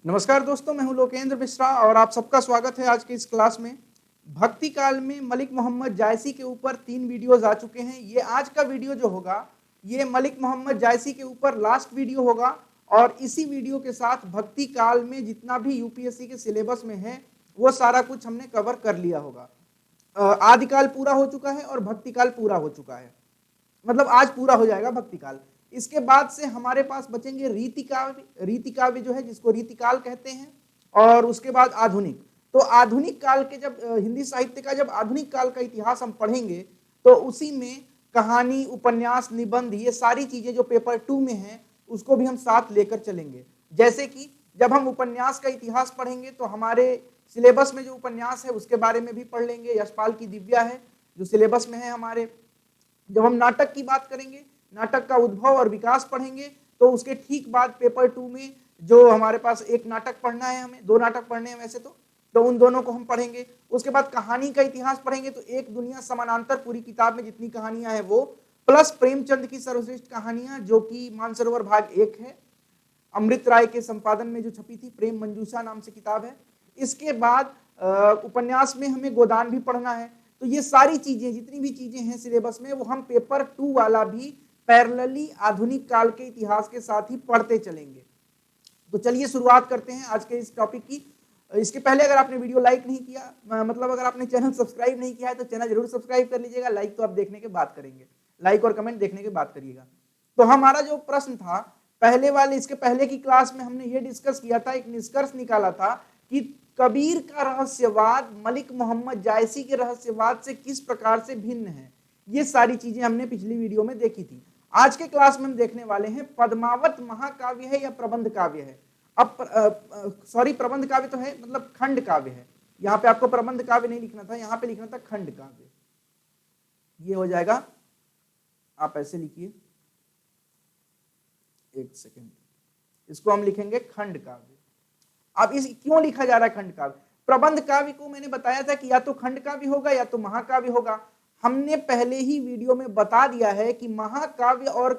नमस्कार दोस्तों, मैं हूं लोकेंद्र मिश्रा और आप सबका स्वागत है आज के इस क्लास में। भक्ति काल में मलिक मोहम्मद जायसी के ऊपर 3 वीडियोस आ चुके हैं। ये आज का वीडियो जो होगा ये मलिक मोहम्मद जायसी के ऊपर लास्ट वीडियो होगा और इसी वीडियो के साथ भक्ति काल में जितना भी यूपीएससी के सिलेबस में है वो सारा कुछ हमने कवर कर लिया होगा। आदिकाल पूरा हो चुका है और भक्ति काल पूरा हो चुका है, मतलब आज पूरा हो जाएगा भक्ति काल। इसके बाद से हमारे पास बचेंगे रीति काव्य। रीति काव्य जो है जिसको रीतिकाल कहते हैं, और उसके बाद आधुनिक। तो आधुनिक काल के जब हिंदी साहित्य का जब आधुनिक काल का इतिहास हम पढ़ेंगे तो उसी में कहानी, उपन्यास, निबंध, ये सारी चीजें जो पेपर 2 में हैं उसको भी हम साथ लेकर चलेंगे। जैसे कि जब हम उपन्यास का इतिहास पढ़ेंगे तो हमारे सिलेबस में जो उपन्यास है उसके बारे में भी पढ़ लेंगे। यशपाल की दिव्या है जो सिलेबस में है हमारे। जब हम नाटक की बात करेंगे, नाटक का उद्भव और विकास पढ़ेंगे, तो उसके ठीक बाद पेपर 2 में जो हमारे पास एक नाटक पढ़ना है, हमें 2 नाटक पढ़ने हैं वैसे तो उन दोनों को हम पढ़ेंगे। उसके बाद कहानी का इतिहास पढ़ेंगे, तो एक दुनिया समानांतर पूरी किताब में जितनी कहानियां हैं वो, प्लस प्रेमचंद की सर्वश्रेष्ठ कहानियां जो कि मानसरोवर भाग 1 है, अमृत राय के संपादन में जो छपी थी, प्रेम मंजूषा नाम से किताब है। इसके बाद उपन्यास में हमें गोदान भी पढ़ना है। तो ये सारी चीजें, जितनी भी चीजें हैं सिलेबस में, वो हम पेपर 2 वाला भी पैरेलली आधुनिक काल के इतिहास के साथ ही पढ़ते चलेंगे। तो चलिए शुरुआत करते हैं आज के इस टॉपिक की। इसके पहले अगर आपने वीडियो लाइक नहीं किया, मतलब अगर आपने चैनल सब्सक्राइब नहीं किया है तो चैनल जरूर सब्सक्राइब कर लीजिएगा। लाइक तो आप देखने के बाद करेंगे, लाइक और कमेंट देखने के बाद करिएगा। तो हमारा जो प्रश्न था पहले वाले, इसके पहले की क्लास में हमने ये डिस्कस किया था, एक निष्कर्ष निकाला था कि कबीर का रहस्यवाद मलिक मोहम्मद जायसी के रहस्यवाद से किस प्रकार से भिन्न है। ये सारी चीजें हमने पिछली वीडियो में देखी थी। आज के क्लास में हम देखने वाले हैं पद्मावत महाकाव्य है या प्रबंध काव्य है। अब प्रबंध काव्य तो है, मतलब खंड काव्य है। यहाँ पे आपको प्रबंध काव्य नहीं लिखना था, यहाँ पे लिखना था खंड काव्य। ये हो जाएगा, आप ऐसे लिखिए, एक सेकेंड, इसको हम लिखेंगे खंड काव्य। अब इस क्यों लिखा जा रहा है खंड काव्य? प्रबंध काव्य को मैंने बताया था कि या तो खंड काव्य होगा या तो महाकाव्य होगा। हमने पहले ही वीडियो में बता दिया है कि महाकाव्य और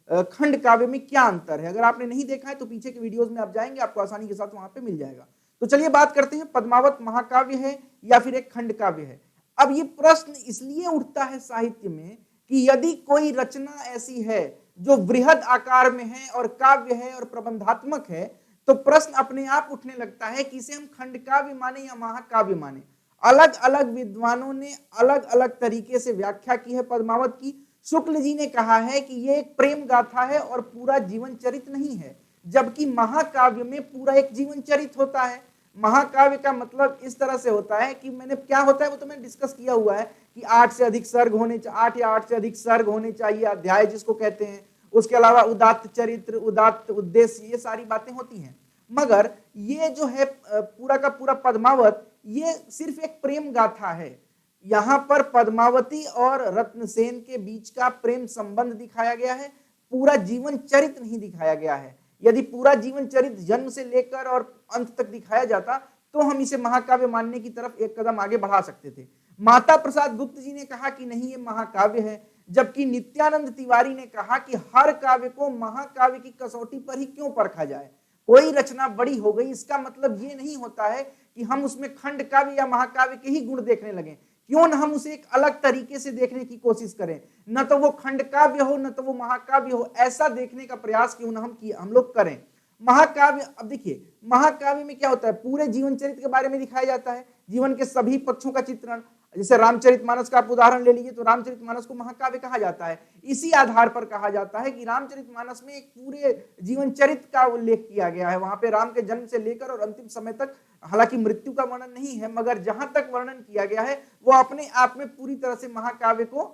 खंड काव्य में क्या अंतर है। अगर आपने नहीं देखा है तो पीछे के वीडियोस में आप जाएंगे, आपको आसानी के साथ वहां पे मिल जाएगा। तो चलिए बात करते हैं, पद्मावत महाकाव्य है या फिर एक खंड काव्य है। अब ये प्रश्न इसलिए उठता है साहित्य में कि यदि कोई रचना ऐसी है जो वृहद आकार में है और काव्य है और प्रबंधात्मक है, तो प्रश्न अपने आप उठने लगता है कि इसे हम खंड काव्य माने या महाकाव्य माने। अलग अलग विद्वानों ने अलग अलग तरीके से व्याख्या की है पद्मावत की। शुक्ल जी ने कहा है कि ये एक प्रेम गाथा है और पूरा जीवन चरित नहीं है, जबकि महाकाव्य में पूरा एक जीवन चरित होता है। महाकाव्य का मतलब इस तरह से होता है कि मैंने क्या होता है वो तो मैंने डिस्कस किया हुआ है कि 8 से अधिक सर्ग होने, 8 या 8 से अधिक सर्ग होने चाहिए, अध्याय जिसको कहते हैं। उसके अलावा उदात्त चरित्र, उदात्त उद्देश्य, ये सारी बातें होती हैं। मगर ये जो है पूरा का पूरा पद्मावत, ये सिर्फ एक प्रेम गाथा है। यहाँ पर पद्मावती और रत्नसेन के बीच का प्रेम संबंध दिखाया गया है, पूरा जीवन चरित्र नहीं दिखाया गया है। यदि पूरा जीवन चरित्र जन्म से लेकर और अंत तक दिखाया जाता तो हम इसे महाकाव्य मानने की तरफ एक कदम आगे बढ़ा सकते थे। माता प्रसाद गुप्त जी ने कहा कि नहीं, ये महाकाव्य है, जबकि नित्यानंद तिवारी ने कहा कि हर काव्य को महाकाव्य की कसौटी पर ही क्यों परखा जाए। कोई रचना बड़ी हो गई, इसका मतलब ये नहीं होता है कि हम उसमें खंड काव्य या महाकाव्य के ही गुण देखने लगे। क्यों न हम उसे एक अलग तरीके से देखने की कोशिश करें, न तो वो खंड काव्य हो न तो वो महाकाव्य हो, ऐसा देखने का प्रयास क्यों न हम लोग करें। महाकाव्य, अब देखिए महाकाव्य में क्या होता है, पूरे जीवन चरित्र के बारे में दिखाया जाता है, जीवन के सभी पक्षों का चित्रण। जैसे रामचरितमानस का आप उदाहरण ले लीजिए, तो रामचरितमानस को महाकाव्य कहा जाता है। इसी आधार पर कहा जाता है कि रामचरितमानस में एक पूरे जीवन चरित्र का उल्लेख किया गया है। वहां पे राम के जन्म से लेकर और अंतिम समय तक, हालांकि मृत्यु का वर्णन नहीं है, मगर जहां तक वर्णन किया गया है वो अपने आप में पूरी तरह से महाकाव्य को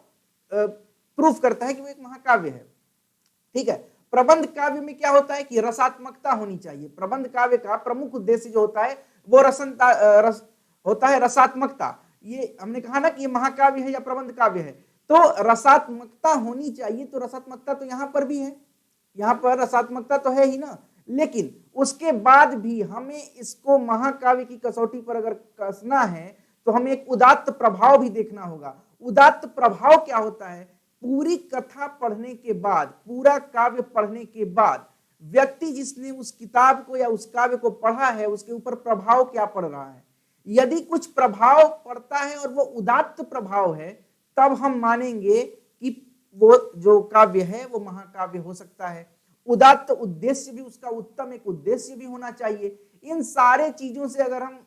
प्रूफ करता है कि वो एक महाकाव्य है। ठीक है। प्रबंध काव्य में क्या होता है कि रसात्मकता होनी चाहिए। प्रबंध काव्य का प्रमुख उद्देश्य जो होता है वो होता है रसात्मकता। ये हमने कहा ना कि ये महाकाव्य है या प्रबंध काव्य है, तो रसात्मकता होनी चाहिए। तो रसात्मकता तो यहाँ पर भी है, यहाँ पर रसात्मकता तो है ही ना, लेकिन उसके बाद भी हमें इसको महाकाव्य की कसौटी पर अगर कसना है तो हमें एक उदात्त प्रभाव भी देखना होगा। उदात्त प्रभाव क्या होता है? पूरी कथा पढ़ने के बाद, पूरा काव्य पढ़ने के बाद व्यक्ति जिसने उस किताब को या उस काव्य को पढ़ा है उसके ऊपर प्रभाव क्या पड़ रहा है। यदि कुछ प्रभाव पड़ता है और वो उदात्त प्रभाव है, तब हम मानेंगे कि वो जो काव्य है वो महाकाव्य हो सकता है। उदात्त उद्देश्य भी उसका उत्तम एक उद्देश्य भी होना चाहिए। इन सारे चीजों से अगर हम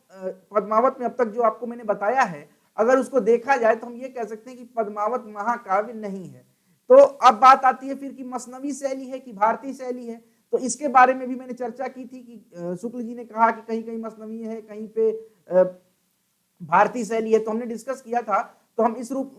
पद्मावत में अब तक जो आपको मैंने बताया है, अगर उसको देखा जाए तो हम ये कह सकते हैं कि पद्मावत महाकाव्य नहीं है। तो अब बात आती है फिर कि मसनवी शैली है कि भारतीय शैली है। तो इसके बारे में भी मैंने चर्चा की थी कि शुक्ल जी ने कहा कि कहीं कहीं मसनवी है, कहीं पे भारतीय शैली है। तो हमने डिस्कस किया था, तो हम इस रूप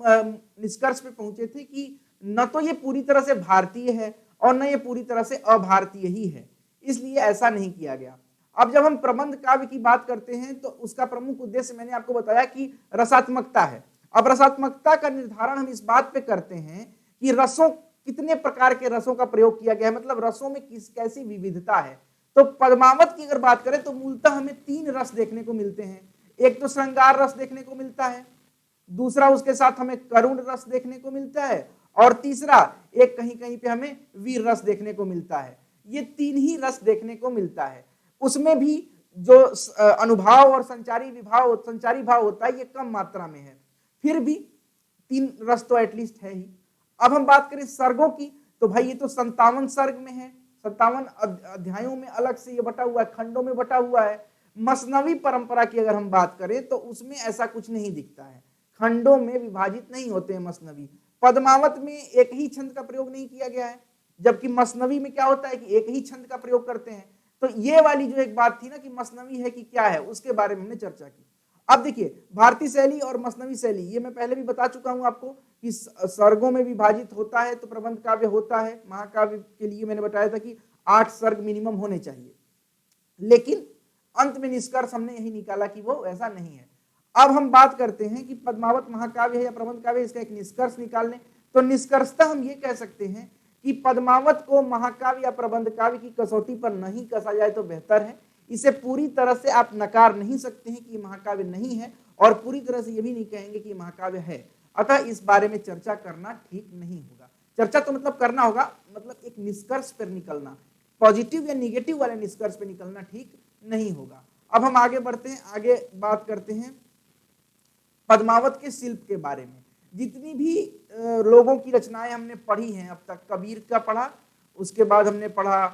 निष्कर्ष पे पहुंचे थे कि न तो ये पूरी तरह से भारतीय है और न ये पूरी तरह से अभारतीय ही है, इसलिए ऐसा नहीं किया गया। अब जब हम प्रबंध काव्य की बात करते हैं तो उसका प्रमुख उद्देश्य मैंने आपको बताया कि रसात्मकता है। अब रसात्मकता का निर्धारण हम इस बात पे करते हैं कि रसों, कितने प्रकार के रसों का प्रयोग किया गया है, मतलब रसों में किस कैसी विविधता है। तो पद्मावत की अगर बात करें तो मूलतः हमें 3 रस देखने को मिलते हैं। एक तो श्रृंगार रस देखने को मिलता है, दूसरा उसके साथ हमें करुण रस देखने को मिलता है, और तीसरा एक कहीं कहीं पे हमें वीर रस देखने को मिलता है। ये 3 ही रस देखने को मिलता है। उसमें भी जो अनुभाव और संचारी भाव होता है ये कम मात्रा में है, फिर भी 3 रस तो एटलीस्ट है ही। अब हम बात करें सर्गों की, तो भाई ये तो 57 सर्ग में है, 57 अध्यायों में अलग से ये बटा हुआ है, खंडों में बटा हुआ है। मसनवी परंपरा की अगर हम बात करें तो उसमें ऐसा कुछ नहीं दिखता है, खंडों में विभाजित नहीं होते हैं मसनवी। पद्मावत में एक ही छंद का प्रयोग नहीं किया गया है, जबकि मसनवी में क्या होता है कि एक ही छंद का प्रयोग करते हैं। तो ये वाली जो एक बात थी ना कि मसनवी है कि क्या है, उसके बारे में हमने चर्चा की। अब देखिए भारतीय शैली और मसनवी शैली, ये मैं पहले भी बता चुका हूं आपको कि सर्गों में विभाजित होता है तो प्रबंध काव्य होता है। महाकाव्य के लिए मैंने बताया था कि 8 सर्ग मिनिमम होने चाहिए, लेकिन अंत में निष्कर्ष हमने यही निकाला कि वो ऐसा नहीं है। अब हम बात करते हैं कि पद्मावत महाकाव्य है या प्रबंध काव्य, इसका एक निष्कर्ष निकाल लें तो निष्कर्षतः हम ये कह सकते हैं कि पद्मावत को महाकाव्य या प्रबंध काव्य की कसौटी पर नहीं कसा जाए तो बेहतर है। इसे पूरी तरह से आप नकार नहीं सकते हैं कि ये महाकाव्य नहीं है, और पूरी तरह से ये भी नहीं कहेंगे कि महाकाव्य है। अतः इस बारे में चर्चा करना ठीक नहीं होगा। चर्चा तो मतलब करना होगा, मतलब एक निष्कर्ष पर निकलना, पॉजिटिव या निगेटिव वाले निष्कर्ष पर निकलना ठीक नहीं होगा। अब हम आगे बढ़ते हैं, आगे बात करते हैं पद्मावत के शिल्प के बारे में। जितनी भी लोगों की रचनाएं हमने पढ़ी हैं अब तक, कबीर का पढ़ा, उसके बाद हमने पढ़ा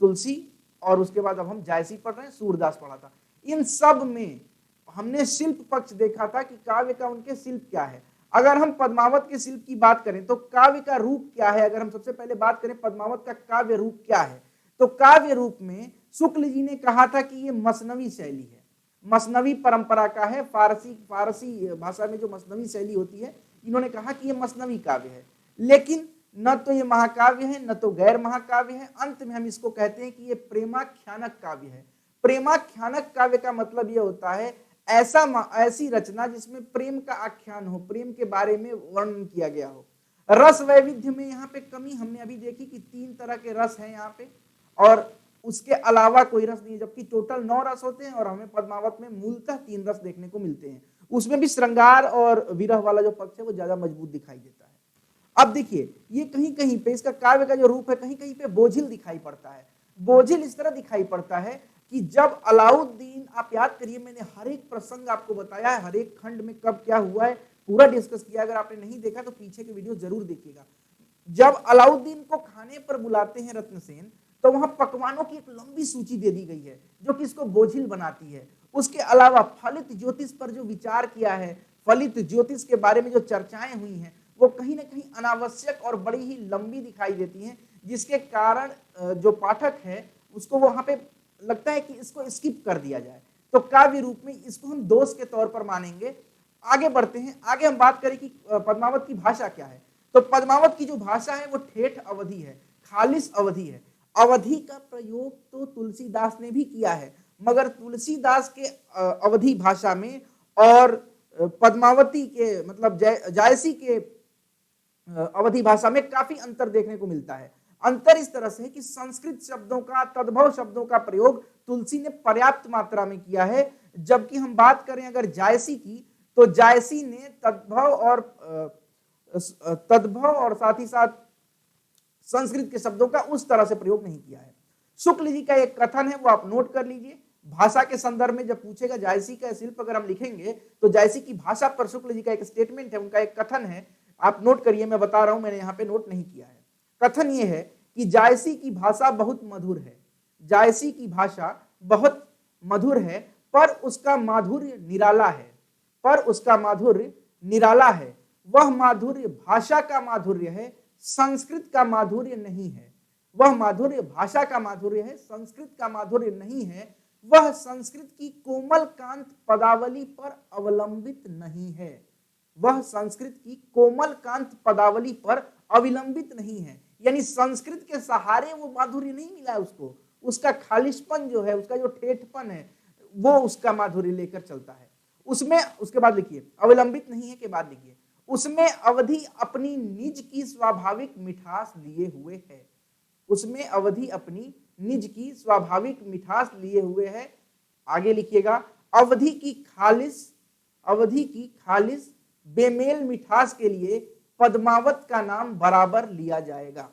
तुलसी, और उसके बाद अब हम जायसी पढ़ रहे हैं, सूरदास पढ़ा था। इन सब में हमने शिल्प पक्ष देखा था कि काव्य का उनके शिल्प क्या है। अगर हम पद्मावत के शिल्प की बात करें तो काव्य का रूप क्या है, अगर हम सबसे पहले बात करें पद्मावत का काव्य रूप क्या है, तो काव्य रूप में शुक्ल जी ने कहा था कि ये मसनवी शैली है, मसनवी परंपरा का है। फारसी भाषा में जो मसनवी शैली होती है, इन्होंने कहा कि ये मसनवी काव्य है। लेकिन न तो ये महाकाव्य है न तो गैर महाकाव्य है। अंत में हम इसको कहते हैं कि ये प्रेमाख्यानक काव्य है। प्रेमाख्यानक काव्य का मतलब ये होता है ऐसी रचना जिसमें प्रेम का आख्यान हो, प्रेम के बारे में वर्णन किया गया हो। रस वैविध्य में यहाँ पे कमी हमने अभी देखी कि 3 तरह के रस हैं यहाँ पे, और उसके अलावा कोई रस नहीं है, जबकि टोटल 9 रस होते हैं और हमें पद्मावत में मूलतः 3 रस देखने को मिलते हैं। उसमें भी श्रृंगार और विरह वाला जो पक्ष है वो ज्यादा मजबूत दिखाई देता है। अब देखिए ये कहीं कहीं पे इसका काव्य का जो रूप है कहीं कहीं पे बोझिल दिखाई पड़ता है। बोझिल इस तरह दिखाई पड़ता है कि जब अलाउद्दीन, आप याद करिए मैंने हर एक प्रसंग आपको बताया है, हर एक खंड में कब क्या हुआ है पूरा डिस्कस किया। अगर आपने नहीं देखा तो पीछे के वीडियो जरूर देखिएगा। जब अलाउद्दीन को खाने पर बुलाते हैं रत्नसेन, तो वहां पकवानों की एक लंबी सूची दे दी गई है जो कि इसको बोझिल बनाती है। उसके अलावा फलित ज्योतिष पर जो विचार किया है, फलित ज्योतिष के बारे में जो चर्चाएं हुई हैं, वो कहीं ना कहीं अनावश्यक और बड़ी ही लंबी दिखाई देती हैं, जिसके कारण जो पाठक है उसको वहां पे लगता है कि इसको स्किप कर दिया जाए। तो काव्य रूप में इसको हम दोष के तौर पर मानेंगे। आगे बढ़ते हैं, आगे हम बात करें कि पद्मावत की भाषा क्या है। तो पद्मावत की जो भाषा है वो ठेठ अवधी है, खालिस अवधी है। अवधी का प्रयोग तो तुलसीदास ने भी किया है, मगर तुलसीदास के अवधी भाषा में और पद्मावती के मतलब जायसी के अवधी भाषा में काफी अंतर देखने को मिलता है। अंतर इस तरह से है कि संस्कृत शब्दों का, तद्भव शब्दों का प्रयोग तुलसी ने पर्याप्त मात्रा में किया है, जबकि हम बात करें अगर जायसी की, तो जायसी ने तद्भव और साथ ही साथ संस्कृत के शब्दों का उस तरह से प्रयोग नहीं किया है। शुक्ल जी का एक कथन है, वो आप नोट कर लीजिए। भाषा के संदर्भ में जब पूछेगा जायसी का शिल्प अगर हम लिखेंगे तो जायसी की भाषा पर शुक्ल जी का एक स्टेटमेंट है, उनका एक कथन है, आप नोट करिए, मैं बता रहा हूं, मैंने यहाँ पे नोट नहीं किया है। कथन ये है कि जायसी की भाषा बहुत मधुर है, जायसी की भाषा बहुत मधुर है, पर उसका माधुर्य निराला है, पर उसका माधुर्य निराला है। वह माधुर्य भाषा का माधुर्य है, संस्कृत का माधुर्य नहीं है। वह माधुर्य भाषा का माधुर्य है, संस्कृत का माधुर्य नहीं है। वह संस्कृत की कोमल कांत पदावली पर अवलंबित नहीं है। वह संस्कृत की कोमल कांत पदावली पर अविलंबित नहीं है, यानी संस्कृत के सहारे वो माधुर्य नहीं मिला है उसको, उसका खालिशपन जो है, उसका जो ठेठपन है, वो उसका माधुर्य लेकर चलता है उसमें। उसके बाद लिखिए, अविलंबित नहीं है के बाद लिखिए, उसमें अवधि अपनी निज की स्वाभाविक मिठास लिए हुए है। उसमें अवधि अपनी निज की स्वाभाविक मिठास लिए हुए है। आगे लिखिएगा, अवधि की खालिस बेमेल मिठास के लिए पद्मावत का नाम बराबर लिया जाएगा।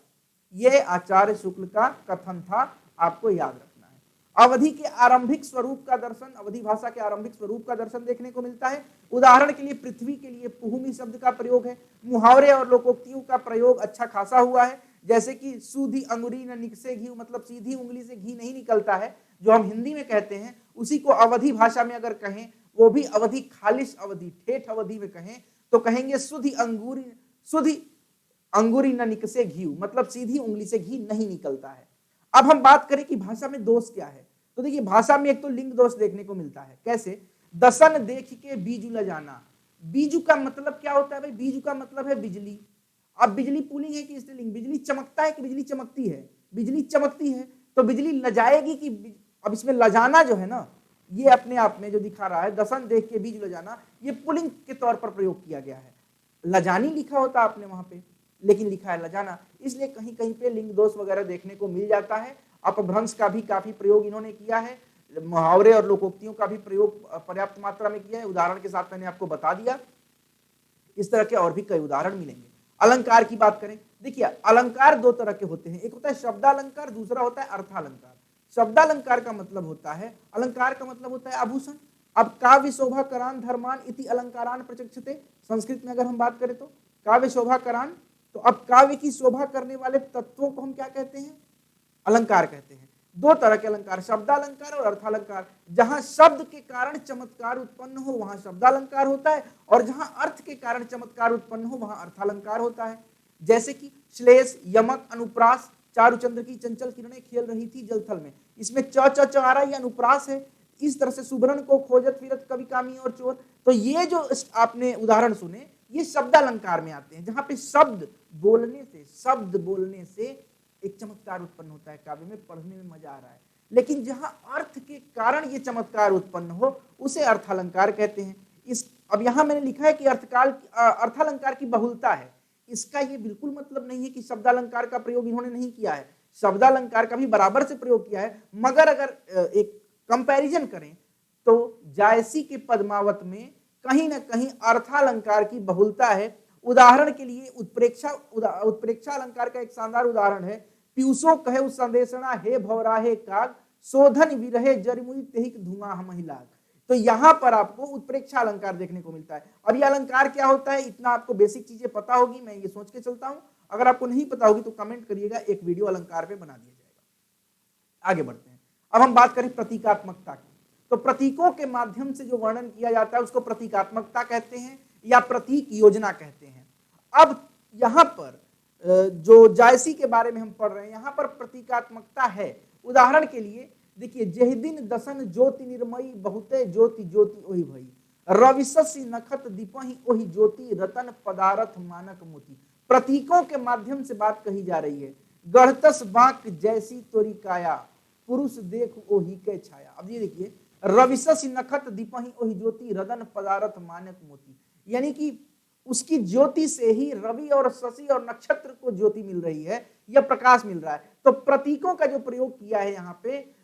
यह आचार्य शुक्ल का कथन था, आपको याद रखना है। अवधि के आरंभिक स्वरूप का दर्शन, अवधि भाषा के आरंभिक स्वरूप का दर्शन देखने को मिलता है। उदाहरण के लिए पृथ्वी के लिए पुहुमी शब्द का प्रयोग है। मुहावरे और लोकोक्तियों का प्रयोग अच्छा खासा हुआ है, जैसे कि सूधी अंगुरी न निकसे घी, मतलब सीधी उंगली से घी नहीं निकलता है, जो हम हिंदी में कहते हैं, उसी को अवधि भाषा में अगर कहें, वो भी अवधि खालिश अवधि ठेठ अवधि में कहें तो कहेंगे सुधी अंगुरी न निकसे घी, मतलब सीधी उंगली से घी नहीं निकलता है। अब हम बात करें कि भाषा में दोष क्या है, तो देखिए भाषा में एक तो लिंग दोष देखने को मिलता है। कैसे? दसन देख के बीजू ल जाना। बीजू का मतलब क्या होता है भाई? बीजू का मतलब है बिजली। अब बिजली पुल्लिंग है कि स्त्रीलिंग? बिजली चमकता है कि बिजली चमकती है? बिजली चमकती है, तो बिजली लजाएगी कि? अब इसमें लजाना जो है ना, ये अपने आप में जो दिखा रहा है, दसन देख के बीज लजाना, ये पुल्लिंग के तौर पर प्रयोग किया गया है। लजानी लिखा होता आपने वहां पे, लेकिन लिखा है लजाना, इसलिए कहीं कहीं पे लिंग दोष वगैरह देखने को मिल जाता है। अपभ्रंश का भी काफी प्रयोग इन्होंने किया है, मुहावरे और लोकोक्तियों का भी प्रयोग पर्याप्त मात्रा में किया है। उदाहरण के साथ मैंने आपको बता दिया, इस तरह के और भी कई उदाहरण मिलेंगे। अलंकार की बात करें, देखिए अलंकार दो तरह के होते हैं, एक होता है शब्दालंकार, दूसरा होता है अर्थालंकार। शब्दालंकार का मतलब होता है, अलंकार का मतलब होता है आभूषण। अब काव्य शोभा करान धर्मान इति अलंकारान प्रचक्षते, संस्कृत में अगर हम बात करें तो काव्य शोभा करान, तो अब काव्य की शोभा करने वाले तत्वों को हम क्या कहते हैं? अलंकार कहते हैं। दो तरह के अलंकार, शब्दालंकार और अर्थालंकार। जहां शब्द के कारण चमत्कार उत्पन्न हो वहां शब्दालंकार होता है, और जहां अर्थ के कारण चमत्कार उत्पन्न हो वहां अर्थालंकार होता है। जैसे कि श्लेष, यमक, अनुप्रास, चारुचंद्र की चंचल किरणें खेल रही थी जलथल में, इसमें च च च आ रहा, ये अनुप्रास है। इस तरह से सुभरण को खोजत फिरत कवि कामी और चोर, तो ये जो आपने उदाहरण सुने, ये शब्दालंकार में आते हैं, जहां पे शब्द बोलने से एक चमत्कार उत्पन्न होता है, काव्य में पढ़ने में मजा आ रहा है। लेकिन जहां अर्थ के कारण ये चमत्कार उत्पन्न हो उसे अर्थालंकार कहते हैं। अब यहां मैंने लिखा है कि अर्थालंकार की बहुलता है, इसका ये बिल्कुल मतलब नहीं है कि शब्दालंकार का प्रयोग इन्होंने नहीं किया है, शब्दालंकार का भी बराबर से प्रयोग किया है। मगर अगर एक कंपैरिजन करें तो जायसी के पद्मावत में कहीं ना कहीं अर्थालंकार की बहुलता है। उदाहरण के लिए उत्प्रेक्षा अलंकार का एक शानदार उदाहरण है, पीयूषो कहे उस संदेशना हे भवराहे काग, शोधन विरहे जरिमुई तेहिक धुआं महिलाग। तो यहां पर आपको उत्प्रेक्षा अलंकार देखने को मिलता है। और यह अलंकार क्या होता है, इतना आपको बेसिक चीजें पता होगी, मैं ये सोच के चलता हूं। अगर आपको नहीं पता होगी तो कमेंट करिएगा, एक वीडियो अलंकार पे बना दिया जाएगा। आगे बढ़ते हैं, अब हम बात करें प्रतीकात्मकता की। तो प्रतीकों के माध्यम से जो वर्णन किया जाता है उसको प्रतीकात्मकता कहते हैं या प्रतीक योजना कहते हैं। अब यहां पर जो जायसी के बारे में हम पढ़ रहे हैं, यहां पर प्रतीकात्मकता है। उदाहरण के लिए देखिए, जेह दिन दसन ज्योति निर्मयी, बहुते ज्योति ज्योति ओहि भई, रविशसि नखत दीपहि ओहि ज्योति, रतन पदारथ मानक मोती। प्रतीकों के माध्यम से बात कही जा रही है। गढ़तस बांक जैसी तोरी काया, पुरुष देख ओहि के छाया। अब ये देखिए, रविशसि नखत दीपहि ओहि ज्योति, रतन पदारथ मानक मोती, यानी कि उसकी ज्योति से ही रवि और शशि और नक्षत्र को ज्योति मिल रही है, यह प्रकाश मिल रहा है। तो प्रतीकों का जो प्रयोग किया है यहाँ पे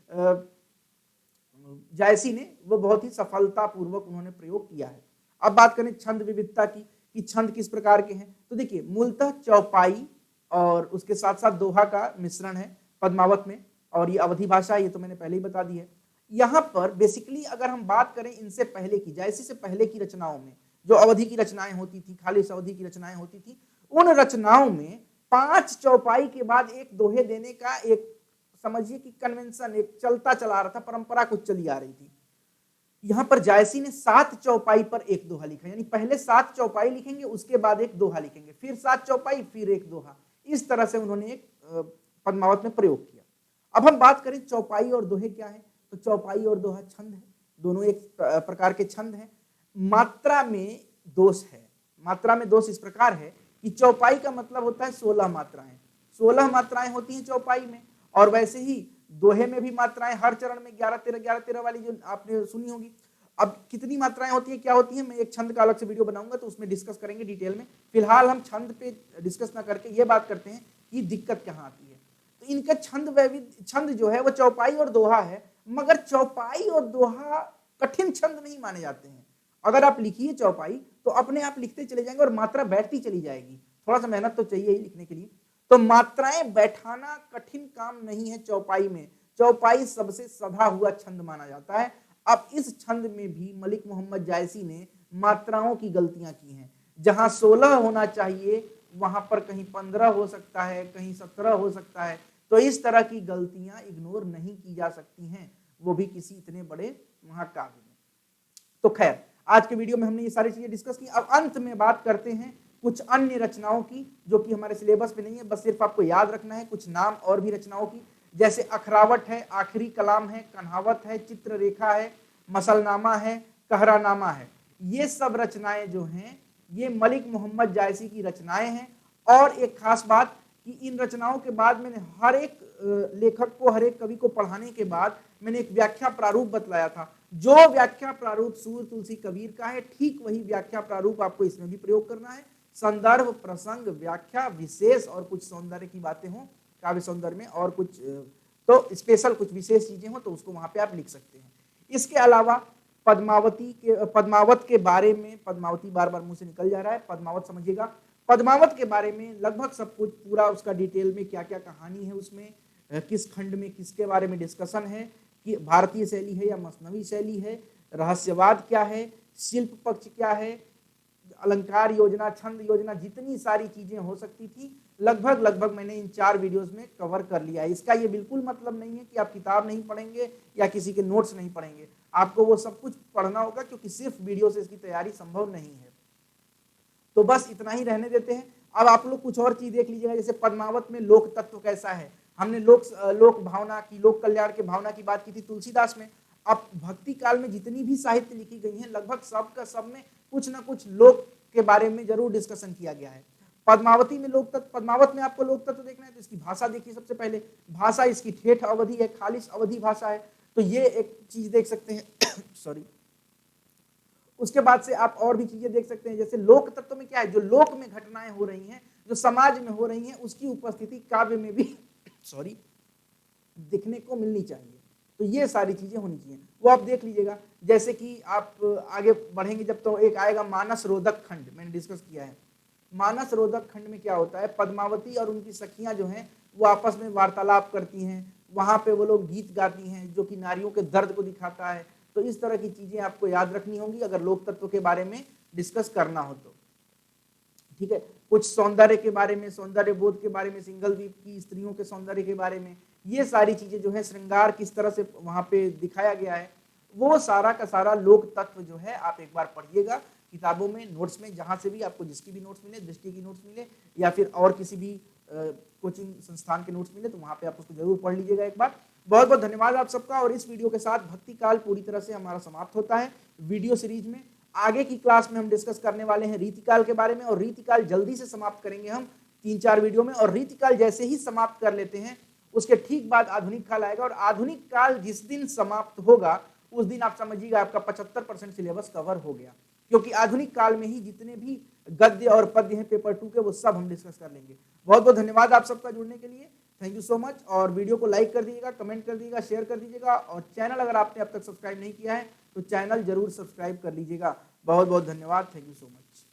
जायसी ने, वो बहुत ही सफलता पूर्वक उन्होंने प्रयोग किया है। अब बात करें छंद विविधता की, कि छंद किस प्रकार के हैं। तो देखिए, मूलतः चौपाई और उसके साथ साथ दोहा का मिश्रण है पद्मावत में। और ये अवधी भाषा, ये तो मैंने पहले ही बता दी है। यहाँ पर बेसिकली अगर हम बात करें इनसे पहले की, जायसी से पहले की रचनाओं में जो अवधि की रचनाएं होती थी, खालिस अवधि की रचनाएं होती थी, उन रचनाओं में 5 चौपाई के बाद एक दोहे देने का एक समझिए कि कन्वेंशन, एक चलता चला रहा था, परंपरा कुछ चली आ रही थी। यहां पर जायसी ने 7 चौपाई पर एक दोहा लिखा, यानी पहले 7 चौपाई लिखेंगे, उसके बाद एक दोहा लिखेंगे, फिर 7 चौपाई, फिर एक दोहा। इस तरह से उन्होंने एक पद्मावत में प्रयोग किया। अब हम बात करें चौपाई और दोहे क्या है, तो चौपाई और दोहा छंद है, दोनों एक प्रकार के छंद हैं। मात्रा में दोष है, मात्रा में दोष इस प्रकार है कि चौपाई का मतलब होता है 16 मात्राएं, 16 मात्राएं होती हैं चौपाई में, और वैसे ही दोहे में भी मात्राएं हर चरण में 11-13 वाली जो आपने सुनी होगी। अब कितनी मात्राएं होती हैं, क्या होती हैं, मैं एक छंद का अलग से वीडियो बनाऊंगा तो उसमें डिस्कस करेंगे डिटेल में। फिलहाल हम छंद पे डिस्कस ना करके ये बात करते हैं कि दिक्कत कहाँ आती है। तो इनका छंद जो है वो चौपाई और दोहा है, मगर चौपाई और दोहा कठिन छंद नहीं माने जाते हैं। अगर आप लिखिए चौपाई तो अपने आप लिखते चले जाएंगे और मात्रा बैठती चली जाएगी, थोड़ा सा मेहनत तो चाहिए ही लिखने के लिए। तो मात्राएं बैठाना कठिन काम नहीं है चौपाई में, चौपाई सबसे सधा हुआ छंद माना जाता है। अब इस छंद में भी मलिक मोहम्मद जायसी ने मात्राओं की गलतियां की हैं, जहां 16 होना चाहिए वहां पर कहीं 15 हो सकता है, कहीं 17 हो सकता है। तो इस तरह की गलतियां इग्नोर नहीं की जा सकती हैं, वो भी किसी इतने बड़े महाकाव्य में। तो खैर, आज के वीडियो में हमने ये सारी चीजें डिस्कस की। अब अंत में बात करते हैं कुछ अन्य रचनाओं की जो कि हमारे सिलेबस में नहीं है, बस सिर्फ आपको याद रखना है कुछ नाम और भी रचनाओं की, जैसे अखरावट है, आखिरी कलाम है, कन्हावत है, चित्ररेखा है, मसलनामा है, कहरानामा है। ये सब रचनाएं जो हैं ये मलिक मोहम्मद जायसी की रचनाएं हैं। और एक खास बात कि इन रचनाओं के बाद मैंने हर एक लेखक को, हर एक कवि को पढ़ाने के बाद मैंने एक व्याख्या प्रारूप बतलाया था। जो व्याख्या प्रारूप सूर तुलसी कबीर का है, ठीक वही व्याख्या प्रारूप आपको इसमें भी प्रयोग करना है। संदर्भ, प्रसंग, व्याख्या, विशेष और कुछ सौंदर्य की बातें हो काव्य सौंदर्य में, और कुछ तो स्पेशल कुछ विशेष चीजें हो तो उसको वहां पे आप लिख सकते हैं। इसके अलावा पद्मावत के बारे में, पद्मावती बार बार मुंह से निकल जा रहा है, पद्मावत समझिएगा। पद्मावत के बारे में लगभग सब कुछ पूरा उसका डिटेल में क्या क्या कहानी है, उसमें किस खंड में किसके बारे में डिस्कशन है, कि भारतीय शैली है या मसनवी शैली है, रहस्यवाद क्या है, शिल्प पक्ष क्या है, अलंकार योजना, छंद योजना, जितनी सारी चीजें हो सकती थी लगभग मैंने इन 4 वीडियोस में कवर कर लिया है। इसका ये बिल्कुल मतलब नहीं है कि आप किताब नहीं पढ़ेंगे या किसी के नोट्स नहीं पढ़ेंगे, आपको वो सब कुछ पढ़ना होगा, क्योंकि सिर्फ वीडियो से इसकी तैयारी संभव नहीं है। तो बस इतना ही रहने देते हैं। अब आप लोग कुछ और चीज देख लीजिएगा, जैसे पद्मावत में लोक तत्व कैसा है। हमने लोक भावना की, लोक कल्याण के भावना की बात की थी तुलसीदास में। अब भक्ति काल में जितनी भी साहित्य लिखी गई है लगभग सब का सब में कुछ ना कुछ लोक के बारे में जरूर डिस्कशन किया गया है। पद्मावती में लोक तत्व, पद्मावत में आपको लोक तत्व देखना है तो इसकी भाषा देखिए। सबसे पहले भाषा इसकी ठेठ अवधि है, खालिस अवधि भाषा है, तो ये एक चीज देख सकते हैं सॉरी। उसके बाद से आप और भी चीजें देख सकते हैं, जैसे लोक तत्व में क्या है, जो लोक में घटनाएं हो रही हैं, जो समाज में हो रही हैं, उसकी उपस्थिति काव्य में भी सॉरी दिखने को मिलनी चाहिए। तो ये सारी चीजें होनी चाहिए, वो आप देख लीजिएगा। जैसे कि आप आगे बढ़ेंगे जब तो एक आएगा मानस रोदक खंड, मैंने डिस्कस किया है। मानस रोदक खंड में क्या होता है, पद्मावती और उनकी सखियां जो हैं वो आपस में वार्तालाप करती हैं, वहां पे वो लोग गीत गाती हैं जो कि नारियों के दर्द को दिखाता है। तो इस तरह की चीजें आपको याद रखनी होंगी अगर लोक तत्व के बारे में डिस्कस करना हो तो, ठीक है। कुछ सौंदर्य के बारे में, सौंदर्य बोध के बारे में, सिंगल द्वीप की स्त्रियों के सौंदर्य के बारे में, ये सारी चीजें जो है, श्रृंगार किस तरह से वहां पे दिखाया गया है, वो सारा का सारा लोक तत्व जो है आप एक बार पढ़िएगा किताबों में, नोट्स में, जहां से भी आपको जिसकी भी नोट्स मिले, दृष्टि की नोट्स मिले या फिर और किसी भी कोचिंग संस्थान के नोट्स मिले, तो वहां पे आप उसको जरूर पढ़ लीजिएगा एक बार। बहुत बहुत धन्यवाद आप सबका। और इस वीडियो के साथ भक्ति काल पूरी तरह से हमारा समाप्त होता है वीडियो सीरीज में। आगे की क्लास में हम डिस्कस करने वाले हैं रीतिकाल के बारे में, और रीतिकाल जल्दी से समाप्त करेंगे हम 3-4 वीडियो में। और रीतिकाल जैसे ही समाप्त कर लेते हैं उसके ठीक बाद आधुनिक काल आएगा, और आधुनिक काल जिस दिन समाप्त होगा उस दिन आप समझिएगा आपका 75% सिलेबस कवर हो गया, क्योंकि आधुनिक काल में ही जितने भी गद्य और पद्य हैं पेपर 2 के, वो सब हम डिस्कस कर लेंगे। बहुत बहुत धन्यवाद आप सबका जुड़ने के लिए, थैंक यू सो मच। और वीडियो को लाइक कर दीजिएगा, कमेंट कर दीजिएगा, शेयर कर दीजिएगा, और चैनल अगर आपने अब तक सब्सक्राइब नहीं किया है तो चैनल जरूर सब्सक्राइब कर लीजिएगा। बहुत बहुत धन्यवाद, थैंक यू सो मच।